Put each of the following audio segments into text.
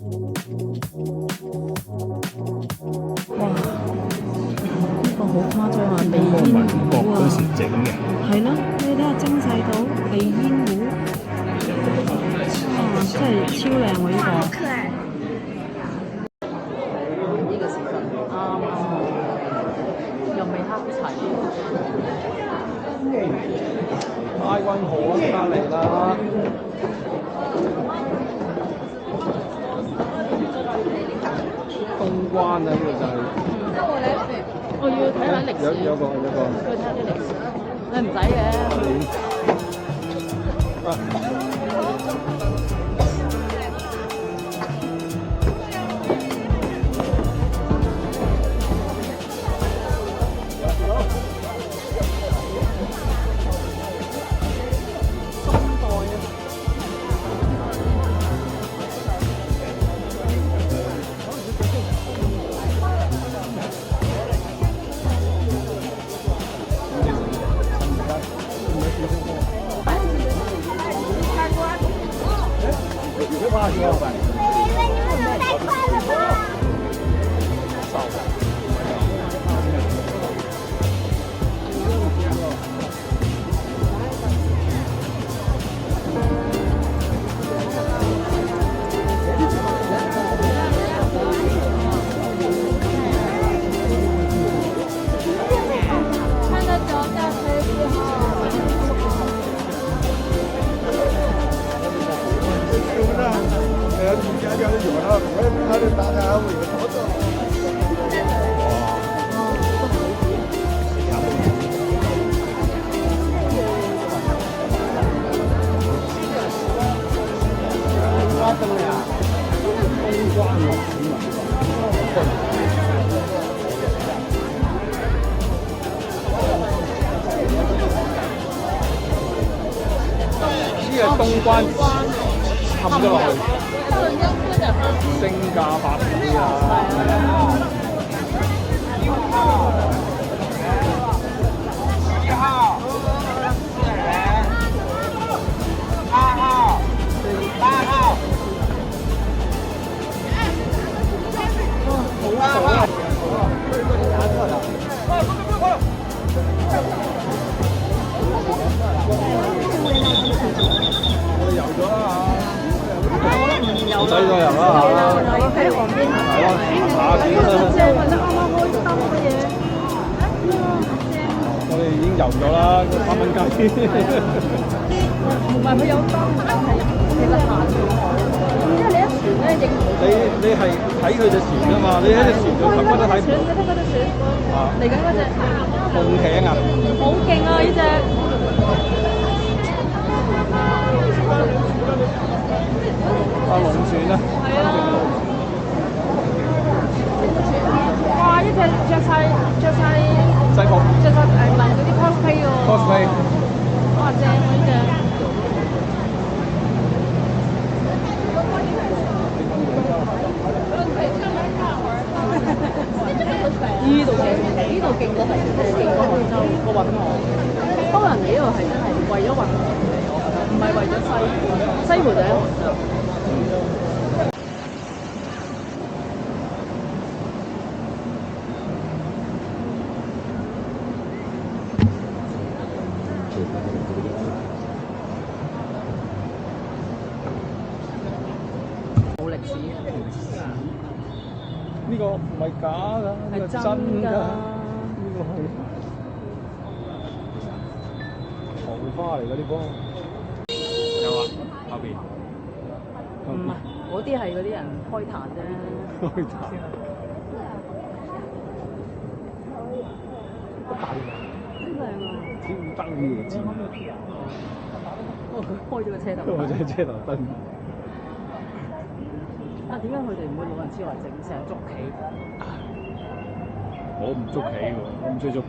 哇！呢個好誇張啊，鼻個煙民國壺啊！嗰時整嘅。係咯，你睇下精細到鼻煙壺，哇！真係超靚喎呢個。可愛。呢個時分啱啱好，又未黑齊。拉軍號啊，而家嚟啦！東關啊，呢個就係。我要睇下歷史。有個。要睇下啲歷史。你唔使東關冚咗落去，升價8倍啊！唔使再遊啦嚇，喺旁邊。係咯，行下先啦。正啊！啱啱開心嘅嘢。我哋已經遊咗啦，3蚊雞。唔係佢有燈，但係其實行住海，因為你一船咧影唔到。你係睇佢隻船㗎嘛？你喺隻船度乜都睇唔到。你睇嗰隻船，嚟緊嗰隻紅艇啊！好勁啊！呢隻。龍船啊！係啊！哇！呢隻着晒西服，紋嗰啲 cosplay 喎。cosplay。哇！正喎呢隻。呢度勁，呢度勁過杭州個運河。多人嚟呢度係真係為咗運河嚟，我覺得唔係為咗西湖。西湖就喺杭州。冇歷史。呢個唔係假㗎，呢個係真真㗎。㗎。呢個係桃花嚟㗎呢棵。有啊，後邊。唔係，嗰啲係嗰啲人開壇啫。開壇。好大㗎。真靚啊！超燈呢個字。哦，佢開咗個車頭。我隻車頭燈。啊，點解佢哋唔會老人痴呆症，成日捉棋？我唔捉棋喎，我唔中意捉棋。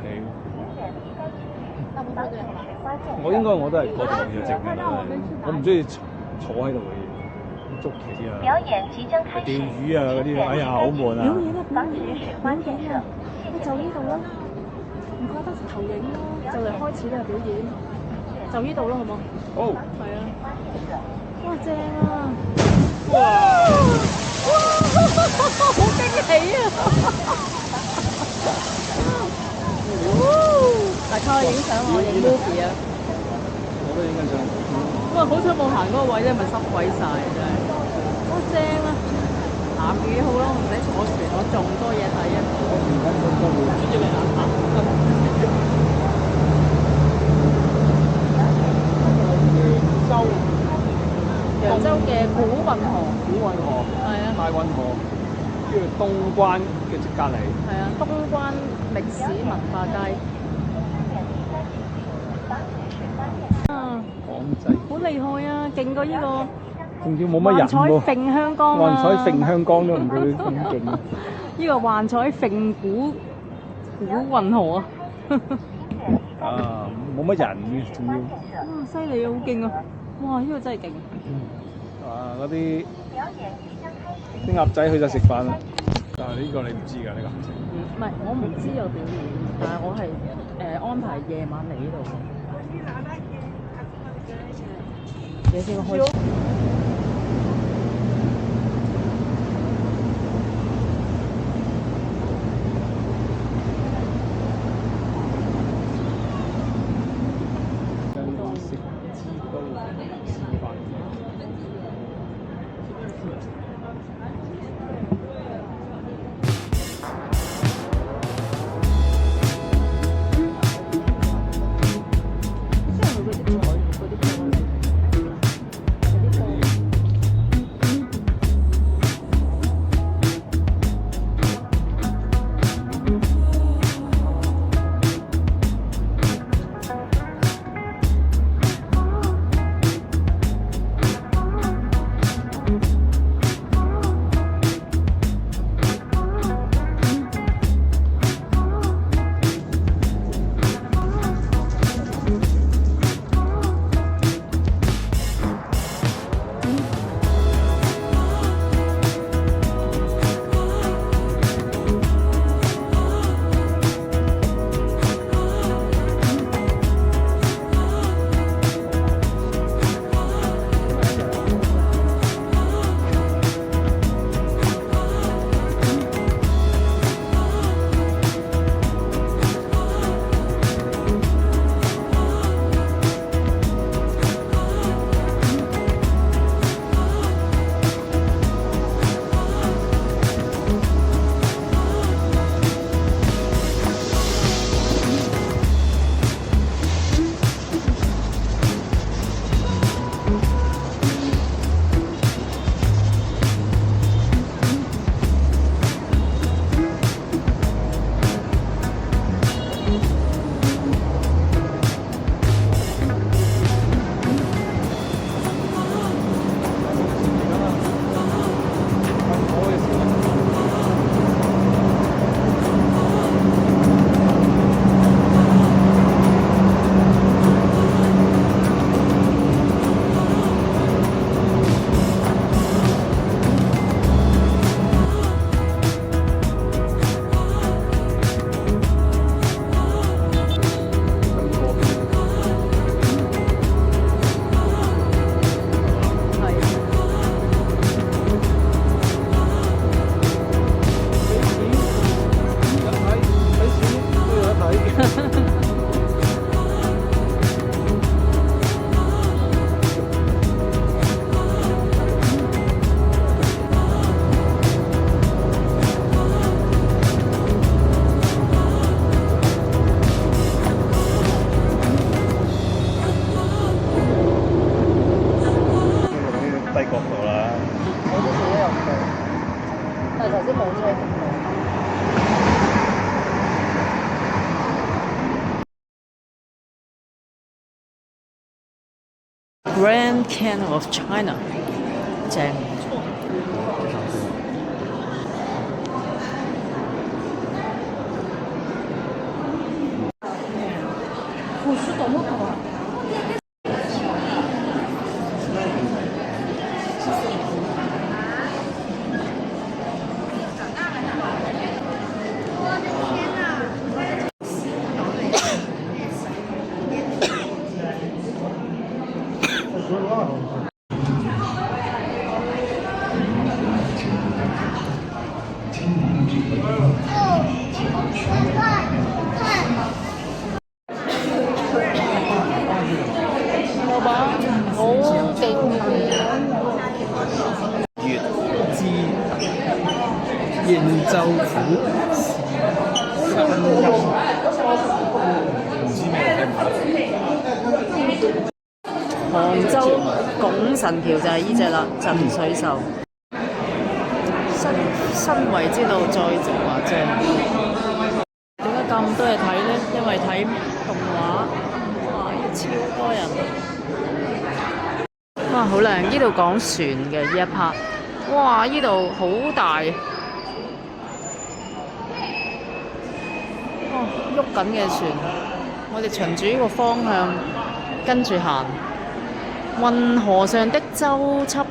我都係過度嘅靜嘅，我唔中意坐喺度嘅嘢，捉棋啊、表演即將開釣始，魚啊嗰啲，哎呀好悶啊！表演啊！防止水花溅射。你就呢度啦，唔怪得投影咯，就嚟開始啦表演，就呢度啦，好冇？好。係啊。花溅射。哇，正啊！哇！啊，影相我影 movie 啊。我都影緊相。不過好彩冇行嗰個位咧，咪濕鬼晒真係。好正啊！南幾好咯，唔使坐船，我仲多嘢睇啊！揚州嘅古運河，係啊，大運河，跟住東關嘅隔離。係啊，東關歷史文化街。啊，港仔好厲害啊！勁過呢個。仲要冇乜人喎。幻彩揈香江啊！幻彩揈香江都唔會咁勁。呢個幻彩揈古運河啊！啊，冇乜人嘅，仲要。哇，犀利啊，好勁啊！哇，呢個真係勁。啊，嗰啲鴨仔去晒食飯啦。但係呢個你唔知㗎，呢個行程。唔係，我唔知有表演，但係我係安排夜晚嚟呢度。嘢先開始。Grand Canal of China，正。我是怎么搞啊？燕州府三陰，唔知咩聽唔杭州拱神橋就係呢只啦，鎮水獸。身為之道再造啊，正。點解咁多嘢睇呢？因為睇動畫，哇！超多人。哇，好靚！呢度講船嘅呢一 part，哇！呢度好大，哇！喐緊嘅船，我哋循住呢個方向跟住行。運河上的舟輯。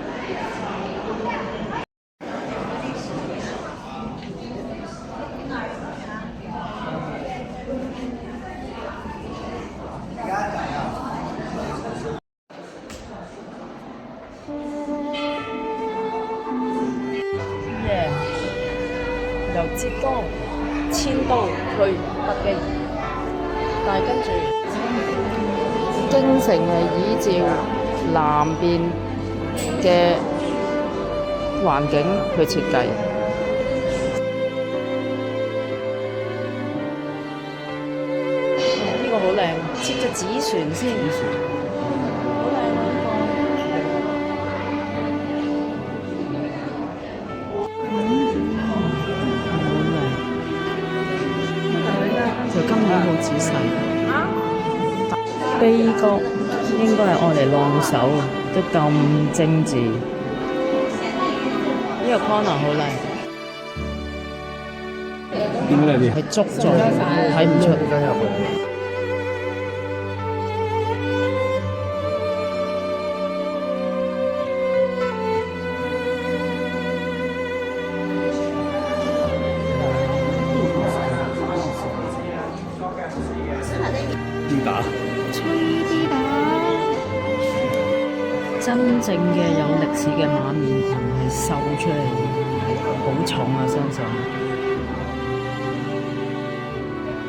由浙江遷都去北京，但係跟住京城係依照南邊嘅環境去設計。呢個好靚，設隻紙船先。好靚啊！就今年好仔細，悲歌應該係愛嚟晾手，都咁精緻。呢個 corner 好靚，點解你哋係竹做，睇唔出。真正嘅有歷史嘅馬面裙係繡出嚟嘅，好重啊！相信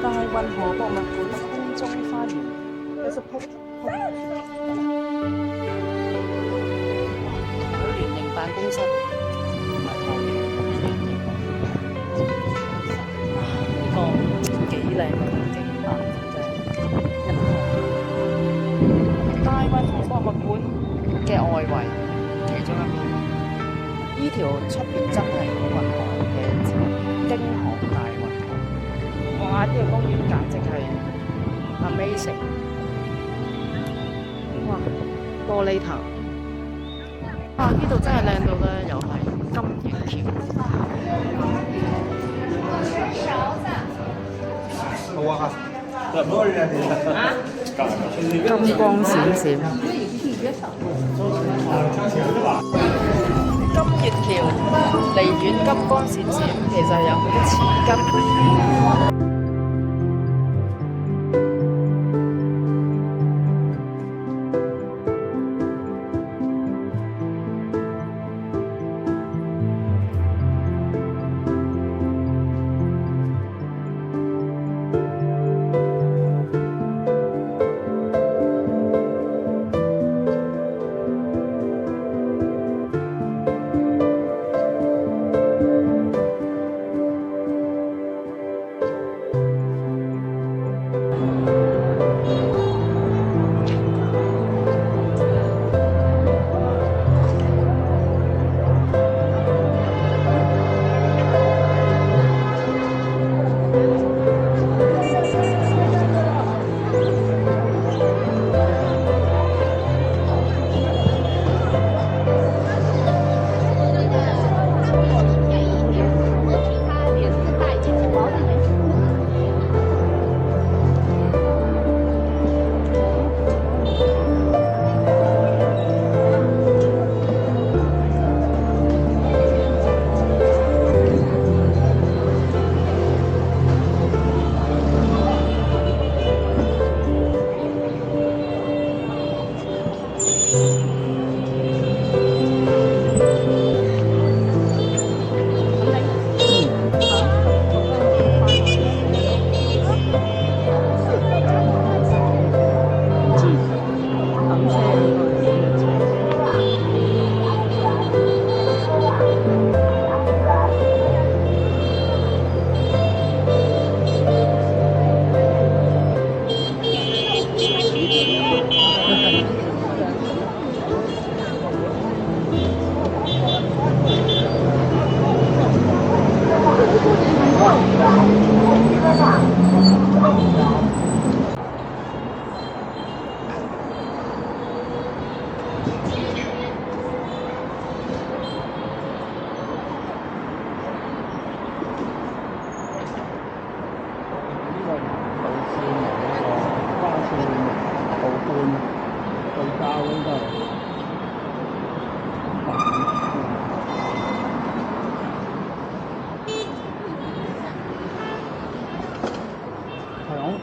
大運河博物館空中花園，圓形辦公室，唔係湯圓。呢個幾靚嘅景啊！真係大運河博物館嘅外圍其中一邊，呢條出邊真係運河嘅京杭大運河。哇！呢個公園簡直係 amazing。哇！玻璃頭。哇！呢度真係靚到咧，又係金魚橋。金光閃閃。金月橋離遠金光閃閃，其實有好多錢金。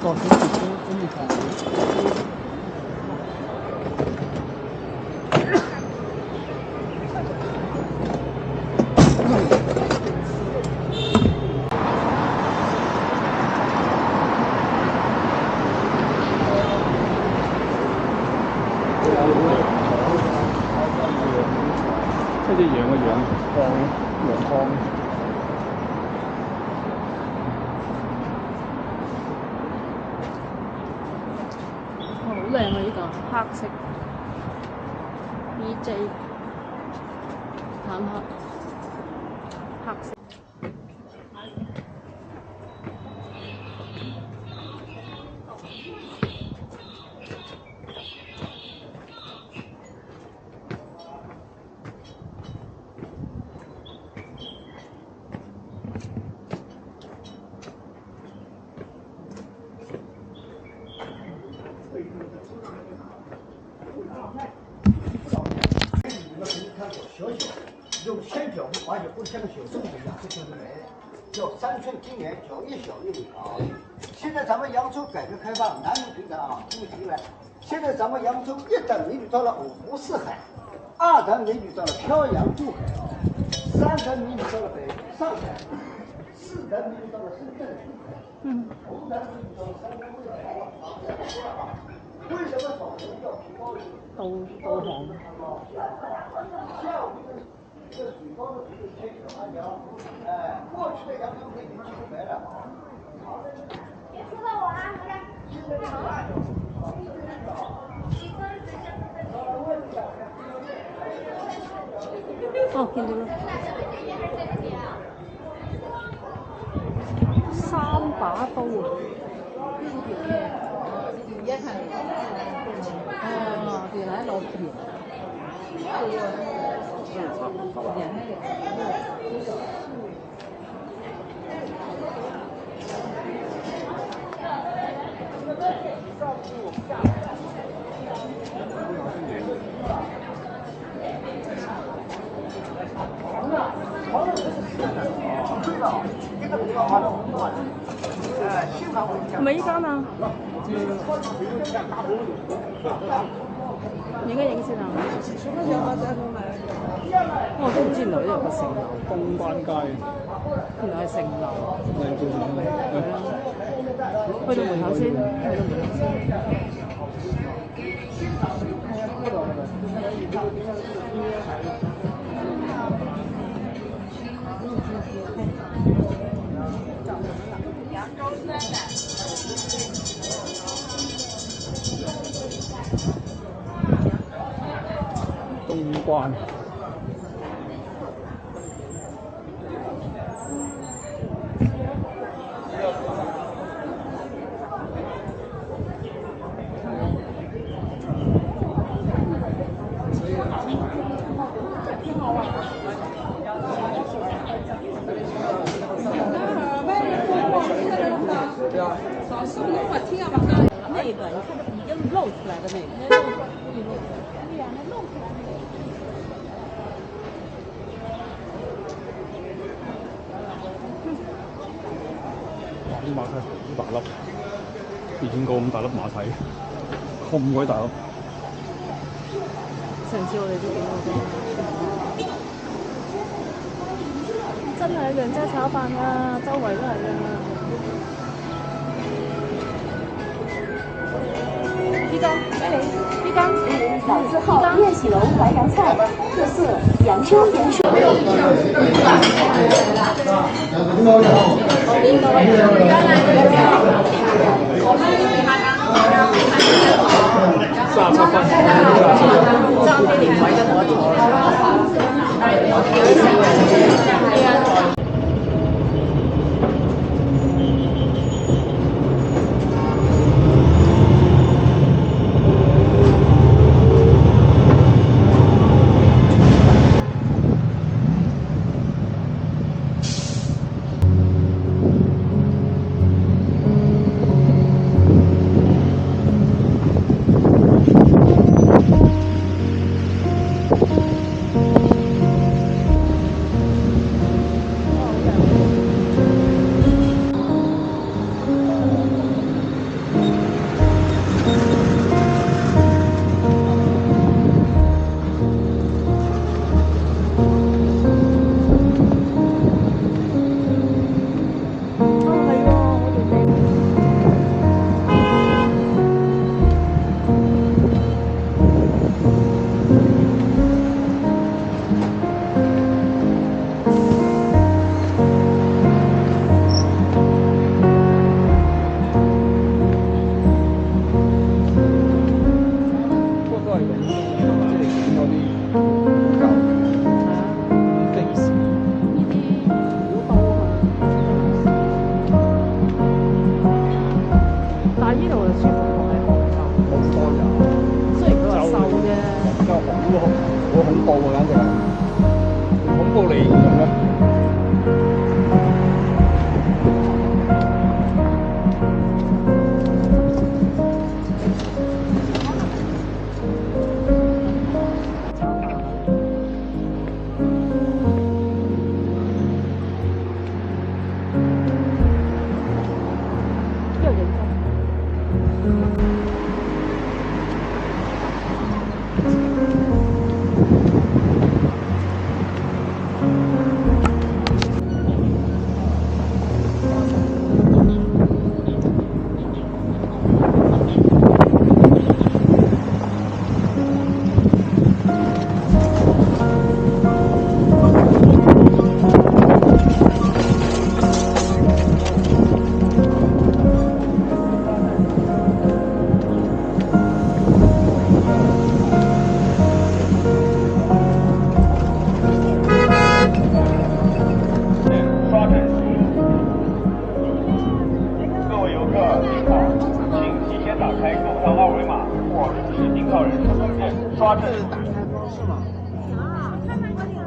個小時都唔同。即係隻羊嘅羊湯，羊湯。好靚啊！呢個黑色 BJ 坦克，黑色。用线条而且不像个小粽子一样，这就是梅，叫三寸金莲，叫越小越美啊。现在咱们扬州改革开放，男女平等啊，注意听了。现在咱们扬州一等美女到了五湖四海，二等美女到了漂洋过海啊，三等美女到了北上海，四等美女到了深圳、五等美女到了山东、贵州啊。为什么保持要提高導航。下午这个水高的这个天气寒凉，过去的扬州美女几乎没了。别说到我啊，回来。哦，見到啦。三把刀啊！哦，原來老片。係咪依間啊？你應該影先啊！我都唔知原來呢度有個城樓，東關街。原來係城樓。靚到係啊！去到門口先，去到門口先。東關。那个，你看已經露出來的那個，對呀，那露出來那個。啲馬蹄好大粒，未見過咁大粒馬蹄，咁鬼大粒。上次我哋都見過真係涼州炒飯啊，周圍都係啊。一缸，一缸，老字號宴喜樓淮揚菜，特色揚州鹽水。37分，爭啲連位都冇得坐啦。刷证。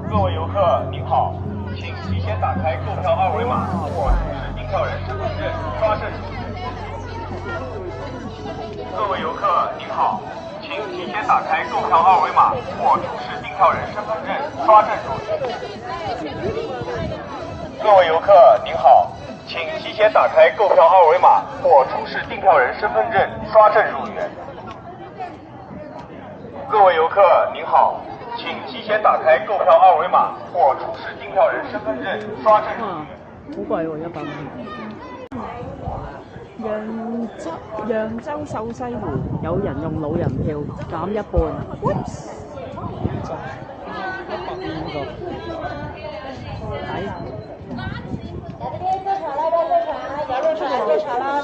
各位游客您好，请提前打开购票二维码或出示订票人身份证刷证。各位游客您好，请提前打开购票二维码或出示订票人身份证刷证入园。各位游客您好，请提前打开购票二维码或出示订票人身份证刷证入园。各位游客您好，请提前打开购票二维碼或出示訂票人身份證刷證入園。好貴喎，100蚊。揚州瘦西湖有人用老人票減一半。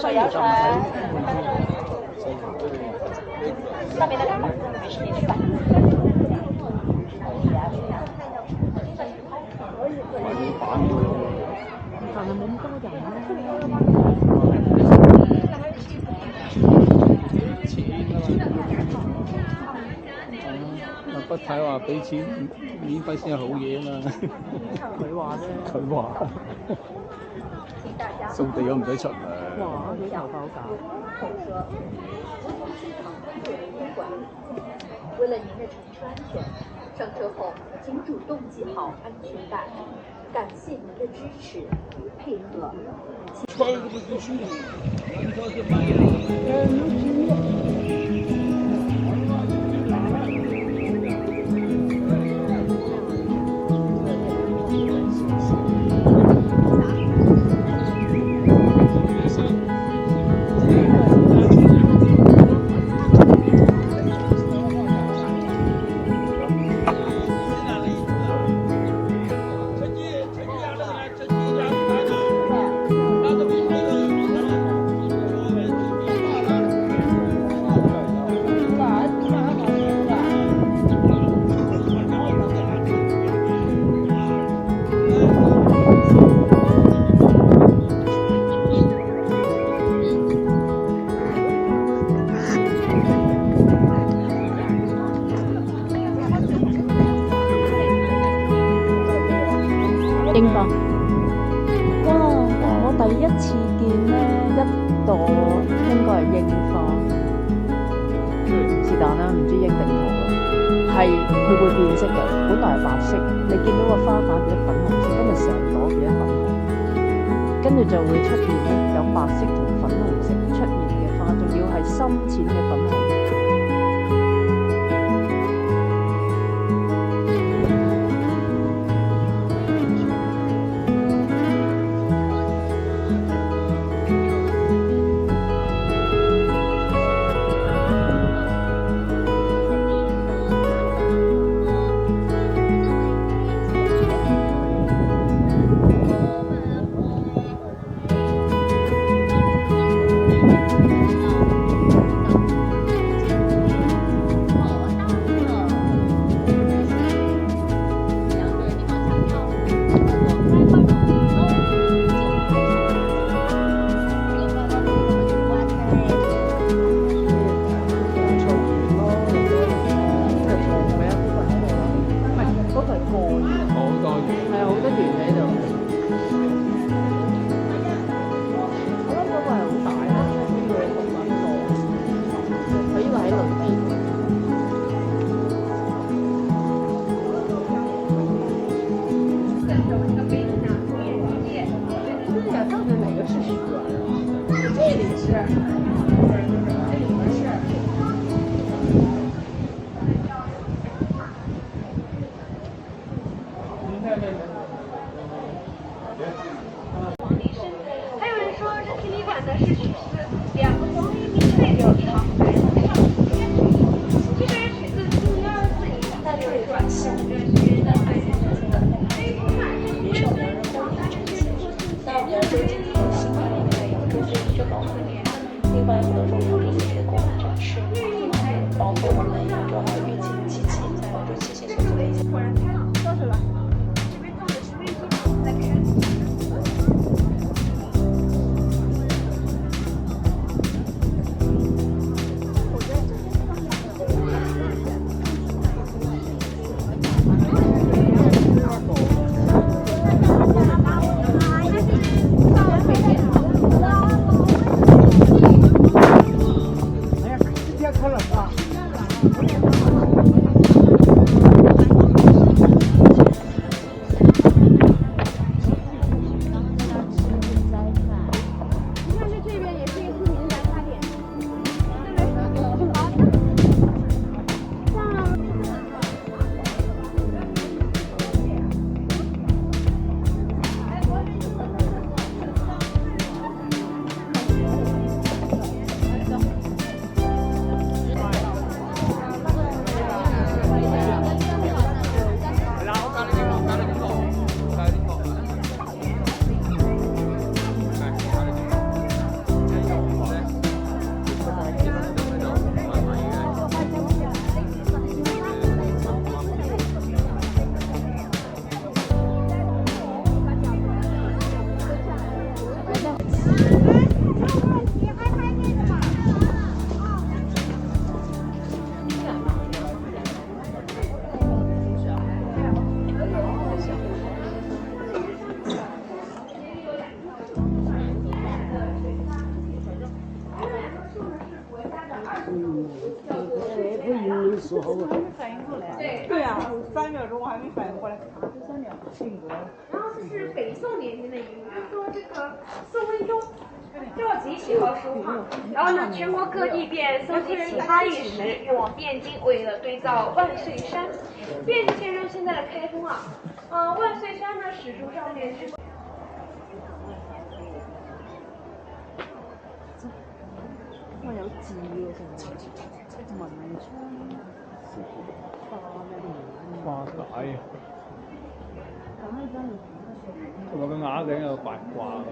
西湖就唔上面的看板，没事您去吧。但係冇咁多人啊，不太話俾錢免費先係好嘢啊嘛。佢話啫。佢話掃地都唔使出糧。哇！佢頭髮好假。为了您的乘车安全，上车后请主动系好安全带。感谢您的支持与配合。英鎊，哇！我第一次見呢一朵應該係櫻花，是但啦，唔知櫻定紅啦，係佢會變色嘅，本來係白色，你見到個花瓣變咗粉紅色，跟住成朵變咗粉紅，跟住就會出現咧有白色同粉紅色出現嘅花，仲要係深淺嘅粉紅。还有人说这体育馆的是曲子，两个黄鹂鸣翠柳，一行白鹭上青天。这个曲子主要是以大流为转向的学的对称的。与成年人不一样呈现，大家对今天的新闻里面有这是一个保护点，另外有的时候有一些公益展示，包括我们有多少月经机器，或者器械所做的一些。果然开了，到手了。这边放的是微波炉，再开。对呀，3秒钟我还没反应过来，3秒性格。然后这是北宋年间的一幕，就说这个宋徽宗召集旗号书画，然后呢，全国各地便搜集其他玉石，运往汴京，为了堆造万岁山。汴京现现在的开封啊，万岁山呢，史书上面是。我有字喎，成文昌花解，同埋個啞頂有八卦佢。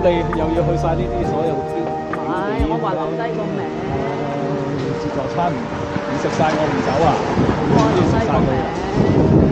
你又要去晒呢啲所有啲，係我話留低個名。自助餐唔食晒我唔走啊！我留低個名。